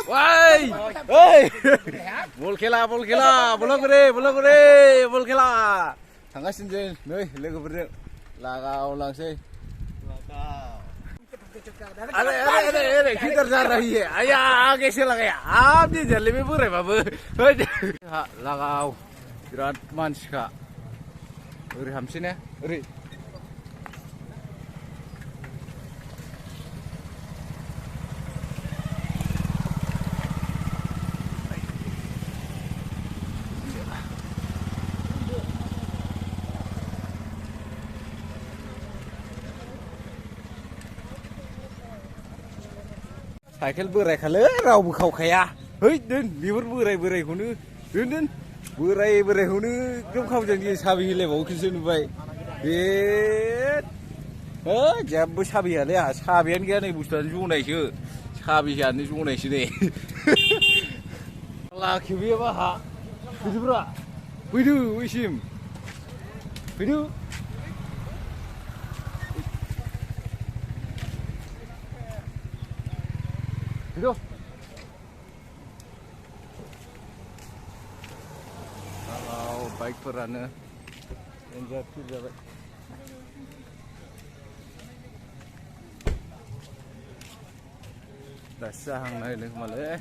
Woi, hei, bol खेला, bolong खेला. थांगासिनो नै लोगोफोरजों लागाव लांसै अरे किधर जा रही है आया कैसे लगाया आप ये जल्दी में पूरे बाबू लगाव बिराद मानसिखा ओरै हामसै ने ओरै साइकेल बोरायखालै रावबो खावखाया है दोन बेफोर बोरायखौनो दोन बोरायखौनो एकदम खावजानो साबि होलायबावोखौसो नुबाय बे जेबो साबि गैयालै आंहा साबियानो गैया नै बुस्थुआनो जनायसो साबियानो जनायसो नै लाखिबाय आंहा फैदोब्रा फैदो बैसिम फैदो Hidup. Kalau baik perannya, enggak tidak. Dasar hang lain ni malah.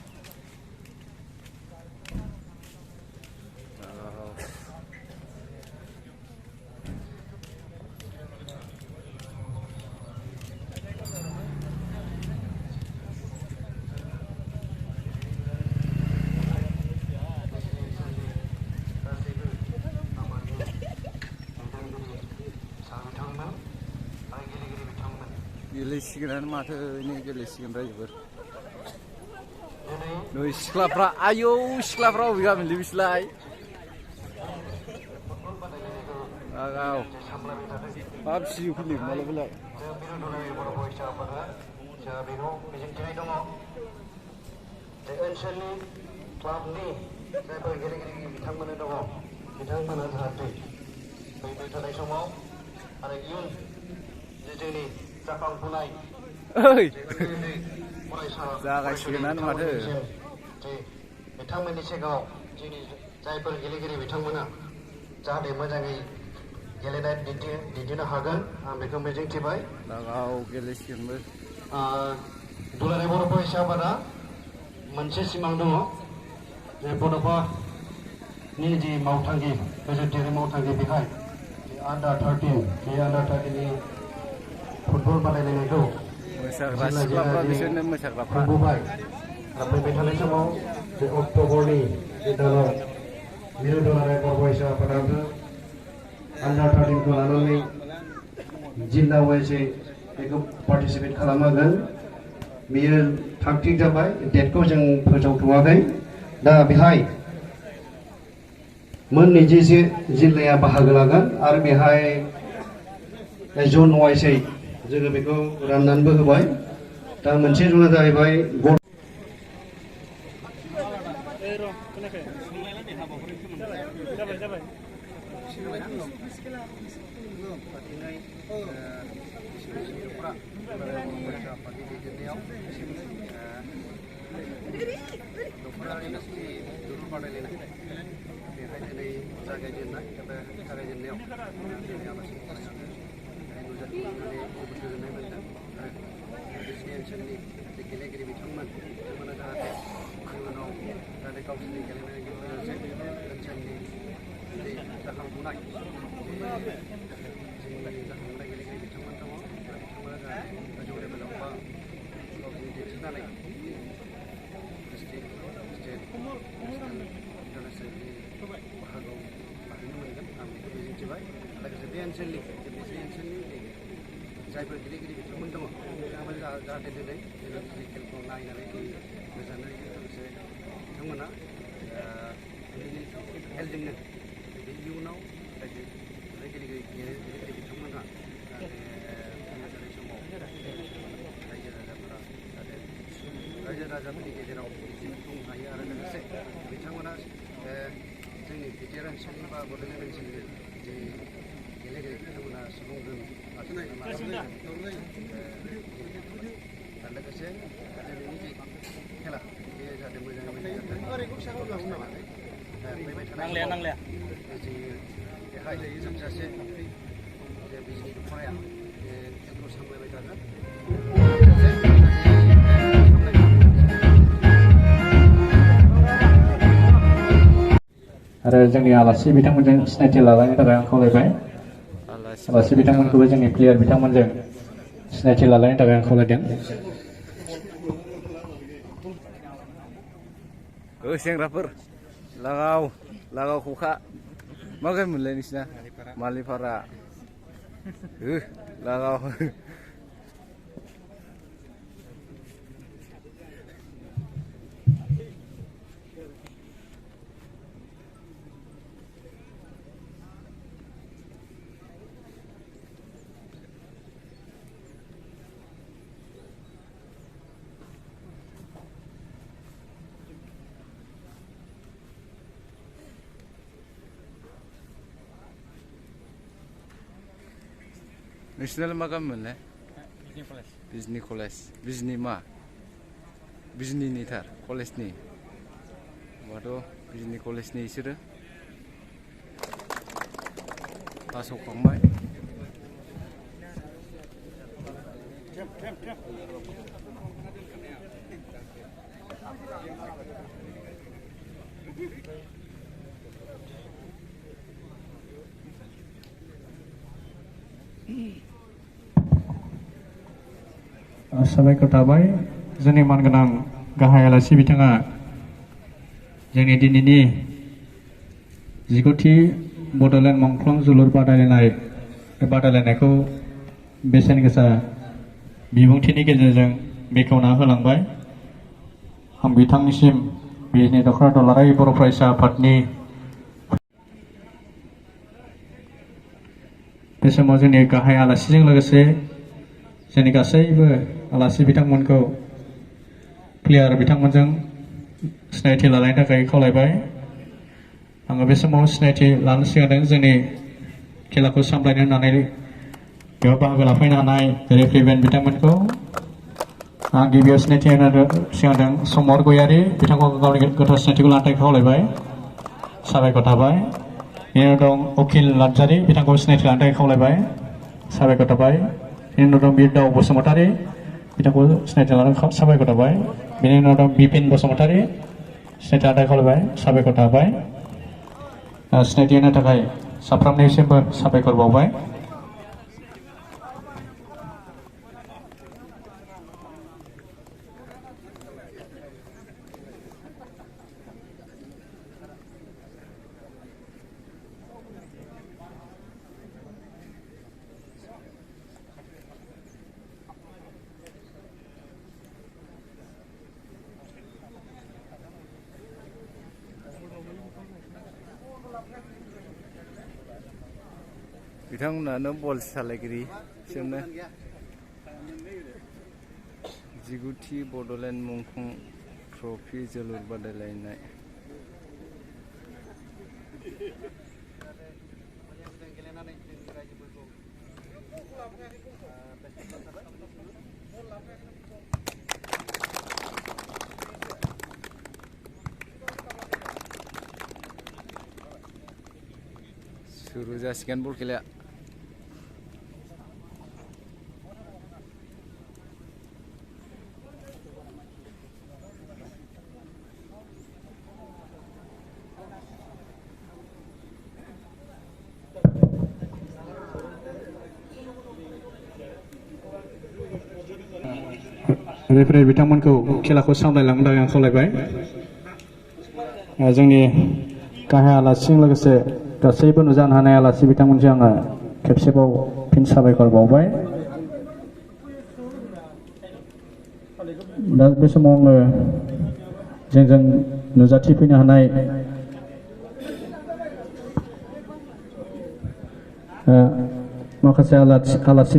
गेलेसिगोनानो माथो नै गेलेसिगोन रायजोफोर नै सिख्लाफ्रा आयौ सिख्लाफ्रा अबे गामिलै बिसोरलाय आगाव मा फिसियो फैयो मालाय बेलाय ओनसोलनि क्लाबनि जायफोर गेलेगिरि बिथांमोननो दङ बिथांमोना जाहाथे फैबाय थानाय समाव आरो इयुन जोंनि जाखांफुनाय जागायसिगोनानो माथो बिथांमोननि सिगाङाव जोंनि जायफोर गेलेगिरि बिथांमोना जाहाथे मोजाङै गेलेनाय दिन्थिनो हागोन आं बेखौ मिजिंथिबाय लागाव गेलेसिगोनबो दुलाराय बड'फा हिसाबादा मोनसे सिमां दङ जे बड'फानि जि मावथांखि गोजोनथियारि मावथांखि बेहाय आन्डार 13 बे आन्डार 13नि फुटबल बादायलायनायखौ मोसाग्रा सिख्लाफ्रा बिसोरनो मोसाग्राफ्रा खुंबोबाय फैबाय थानाय समाव जे अक्ट'बरनि जे दानाव मिरु दुलाराय बड'फा हिसाबादाबो आन्डार 13खौ लानानै जिल्ला वाइजै बेखौ पार्टिसिपेट खालामगोन बेयो थाग थिग जाबाय डेटखौ जों फोसावथ'वाखै दा बेहाय मोन 20 जिल्लाया बाहागो लागोन आरो बेहाय जन वाइजै जोङो बेखौ राननानैबो होबाय दा मोनसे ज'ना जाहैबाय ओनसोलनि गेलेगिरि बिथांमोन बिथांमोना जाहाथे इयुनाव जाहाथे गावसोरनि गेलेनायनि गेजेरजों ओनसोलनि जाखांफुनाय जोंनि जाखांफुनाय गेलेगिरि बिथांमोन दङ बिथांमोना जाहाथे गोजौ लेभेलाव बा गावसोरनि दिन्थिनानै डिस्ट्रिक्ट स्टेट इन्टारनेसनेलनि बाहागोआव लाहैनो मोनगोन आं बेखौ मिजिंथिबाय लोगोसे बे ओनसोलनि जायफोर गेलेगिरि बिथांमोन दङ बिथांमोन जाहाथे दिनै जोंनि खेलखौ नायनानै गोजोननाय लोगोसे बिथांमोना खेलजोंनो बे इयुनाव गेलेगिरि बिथांमोनहा फैबाय थानाय समाव रायजो राजाफोरनि गेजेराव दिन्थिफुंनो हायो आरो लोगोसे बिथांमोना जोंनि बिटिआर ओनसोलनि बा बड'लेण्ड ओनसोलनि जे गेलेगिरि बिथांमोना सुबुं गोहोम लोगोसे दिनैनि जे खेला बे नांलाया देहाय जायो जोबजासे जे बिजनि दख'नाया बेखौ सामलायबाय थागोन आरो जोंनि आलासि बिथांमोनजों सिनायथि लालायनो थाखाय आं खावलायबाय आलासि बिथांमोनखौबो जोंनि प्लेयार बिथांमोनजों सिनायथि लालायनो थाखाय आं खावलायदों सेंग्राफोर लागाव खखा मा गामि मोनलाय नोंसिना मालिपारा लागाव नोंसिनालाय मा गामि मोनलाय बिजनि कलेज बिजनि मा बिजनिनिथार कलेजनि होमबाथ' बिजनि कलेजनि इसोरो पासआवखांबाय साबायखर थाबाय जोंनि मानगोनां गाहाय आलासि बिथाङा जोंनि दिनैनि 19थि बड'लेण्ड मुंख्लं जोलुर बादायलायनायखौ बेसेन गोसा बिबुंथिनि गेजेरजों बेखेवना होलांबाय आं बिथांनिसिम बिजनि दख'ना दुलाराय बर' फरायसा आफादनि बे समाव जोंनि गाहाय आलासिजों लोगोसे जोंनि गासैबो आलासि बिथांमोनखौ प्लेयार बिथांमोनजों सिनायथि लालायनो थाखाय खावलायबाय आङो बे समाव सिनायथि लानो सिगांदों जोंनि खेलाखौ सामलायनो होननानै बेयाव बाहागो लाफैनो हानाय रेफ्रिमेन्ट बिथांमोनखौ आं गिबियाव सिनायथि होनो सिगांदों समर गयारि बिथांखौ गावनि गोथार सिनायथिखौ लानो थाखाय खावलायबाय साबायखर थाबाय बेनि उनाव दं अखिल नार्जारि बिथांखौ सिनायथि लानो थाखाय खावलायबाय साबायखर थाबाय बेनि उनाव दं बिरदाव बसुमतारि बिथांखौ सिनायथि लानो साबायखर थाबाय बेनि उनाव दं बिपिन बसुमतारि सिनायथि लानो थाखाय खावलायबाय साबायखर थाबाय सिनायथि होनो थाखाय साफ्रोमनिसिमबो साबायखर बावबाय बिथांमोनानो बल सालायगिरि बिसोरनो 19थि बड'लेण्ड मुंख्लं ट्रफि जोलुर बादायलायनाय सुरु जासिगोन बल खेलाया रेफ्रि बिथांमोनखौ खेलाखौ सामलायलांनो थाखाय आं खावलायबाय जोंनि गाहाय आलासिजों लोगोसे गासैबो नुजानो हानाय आलासि बिथांमोनजों आङो खेबसेबाव फिन साबायखर बावबाय दा बे समाव आङो जोंजों नुजाथिफैनो हानाय माखासे आलासि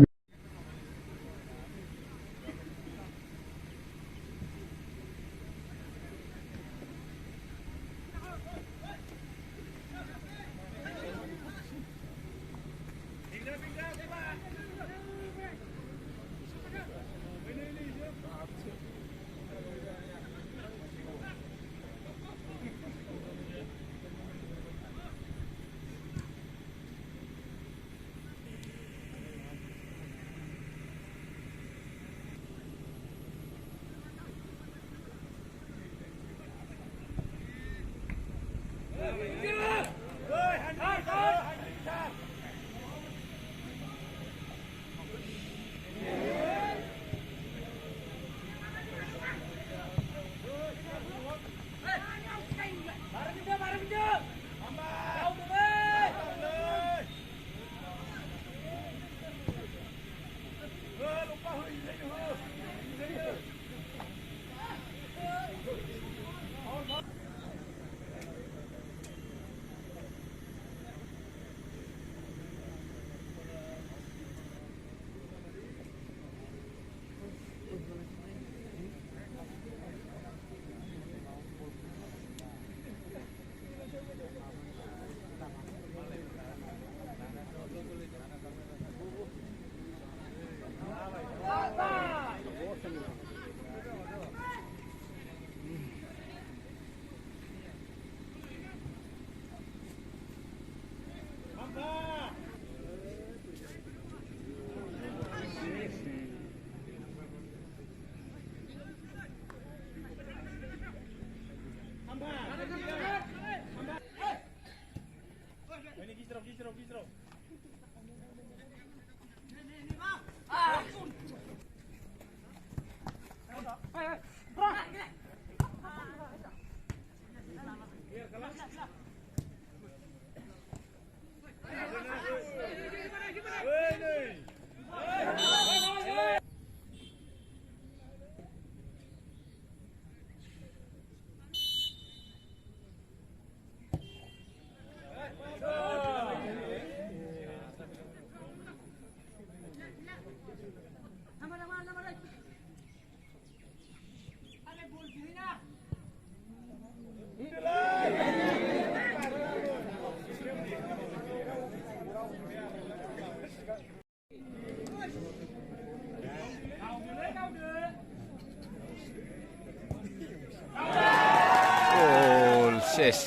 Gol ses.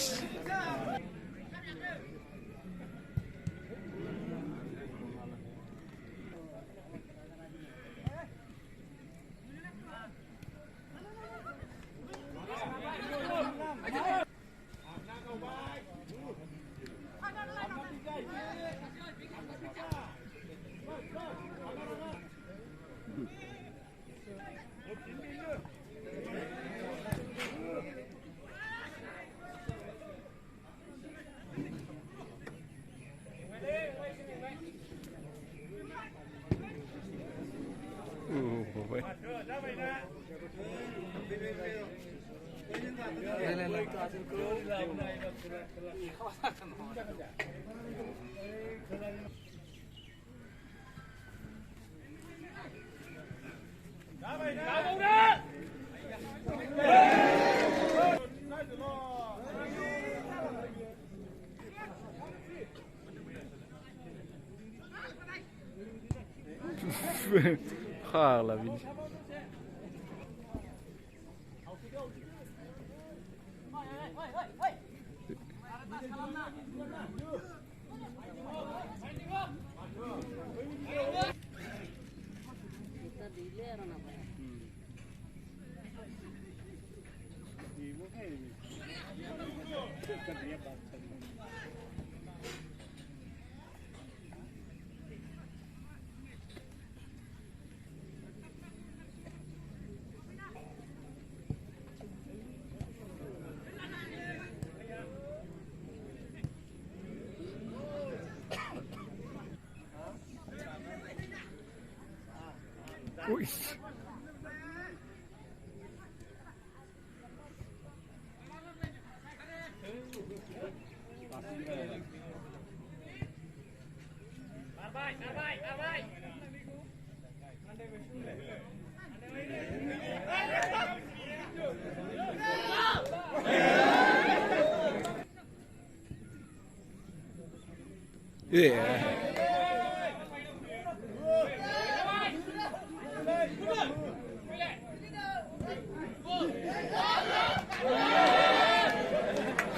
Kalah bini. Ui. Yeah.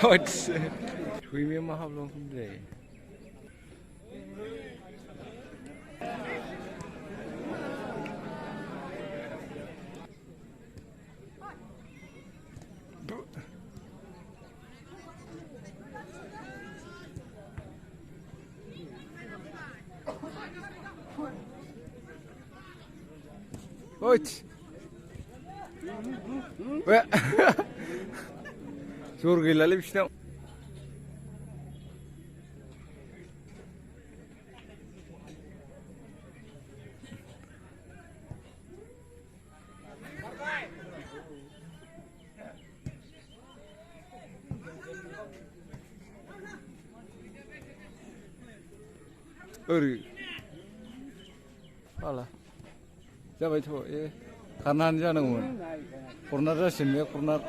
What's we may mahal long day. What? Zor geliyor bir şey. Öyle. Valla. Siapa itu? Kanan jangan ngomong. Corner sini ya corner.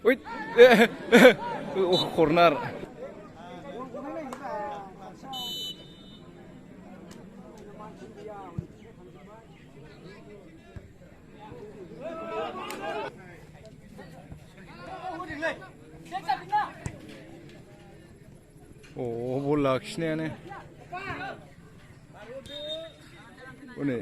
Wait, corner. बल लाखिनायानो हनै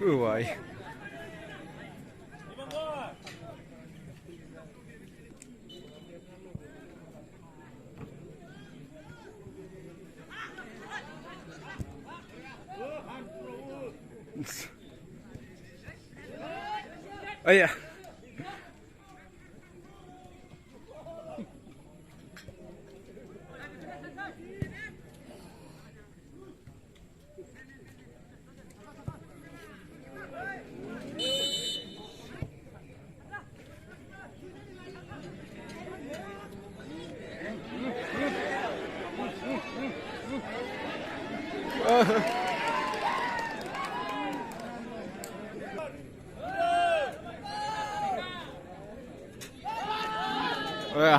होबाय आया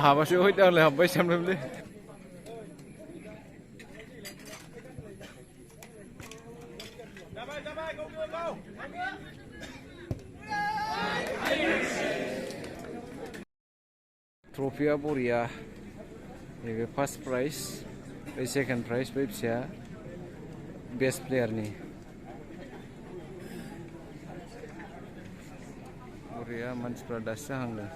हाबासो हयदांलाय हाबबाय सामफ्रामबो ट्रफिया बरिया नैबे फार्स्ट प्राइज बै second prize बै फिसाया बेस्ट प्लेयारनि बरिया मानसिफ्रा दासो जाहांदों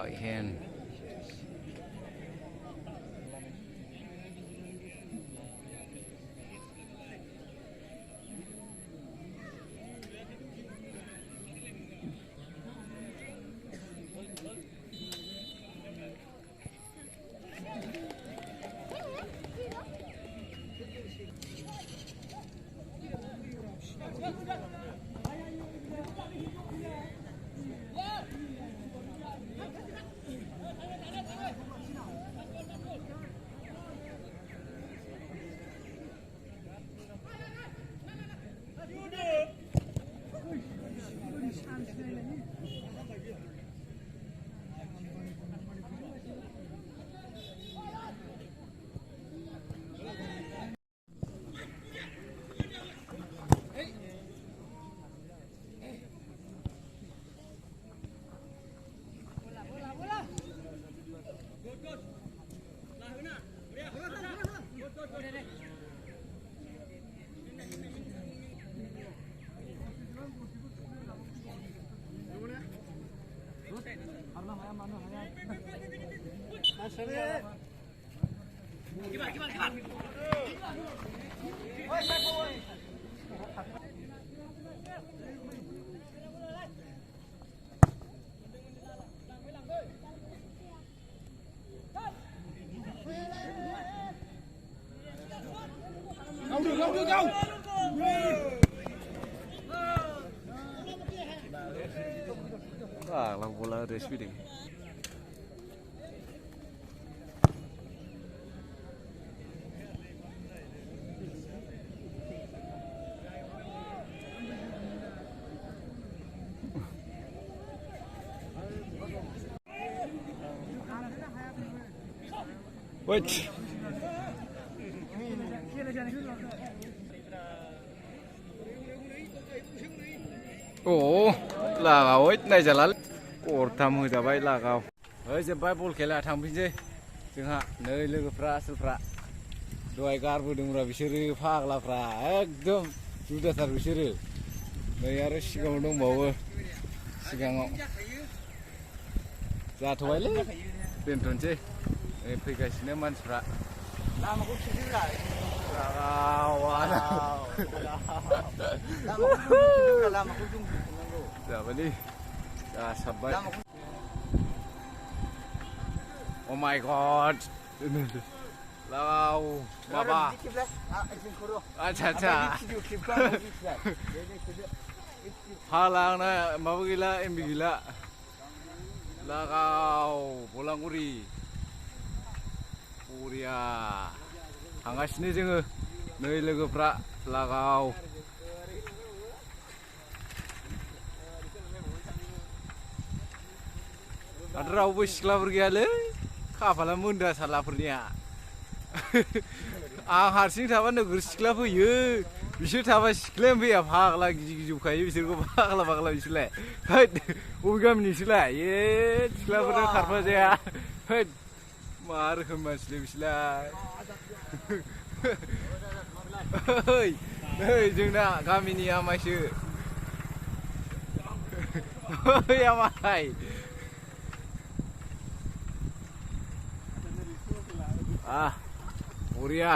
right hand. Ah, lah bola ada speeding. Wait. Oh, lagaw này jalan. Ortam होजाबाय लागाव. जोब्बाय बल खेला थांफिनसै जोंहा नै लोगोफ्रा आसोलफ्रा दहाय गारबोदोंब्रा बिसोरो फाग्लाफ्रा एकदम जुदाथार बिसोरो नै आरो सिगाङाव दंबावो सिगाङाव जाथ'बायलै दोनथ'नोसै फैगासिनो मानसिफ्रा लामाखौ खिन्थिब्रा लामाखौ जाबायलै जासाबबाय Oh my god लाव माबा आच्छा आच्छा हाला आंना माबा गैला एमबि गैला लागाव बलांगुरि बरिया थांगासिनो जोङो नै लोगोफ्रा लागाव आरो रावबो सिख्लाफोर गैयालै खाफाला मोनदा सालाफोरनिया आं हारसिं थाबा नोगोर सिख्ला फैयो बिसोर थाबा सिख्लायानो फैया फाग्ला गिजि गिजौखायो बिसोरखौ फाग्ला फाग्ला बिसोरलाय हैद बबे गामिनि बिसोरलाय सिख्लाफोरजों खारफा जाया हैद मा रोखोम मानसिलै बिसोरलाय नै जोंना गामिनि आमायसो आमाय बरिया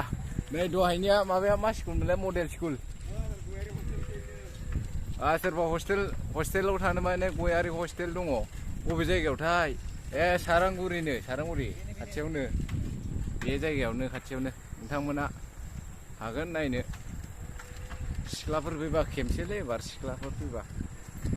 नै दहायनिया माबाया मा स्कुल मोनलाय मडेल स्कुल सोरबा हस्टेलाव थानो माने गयारि हस्टेल दङ बबे जायगायावथाय सारांगुरिनो सारांगुरि खाथियावनो बे जायगायावनो खाथियावनो नोंथांमोना हागोन नायनो सिख्लाफोर फैबा खेमसेलै एबार सिख्लाफोर फैबा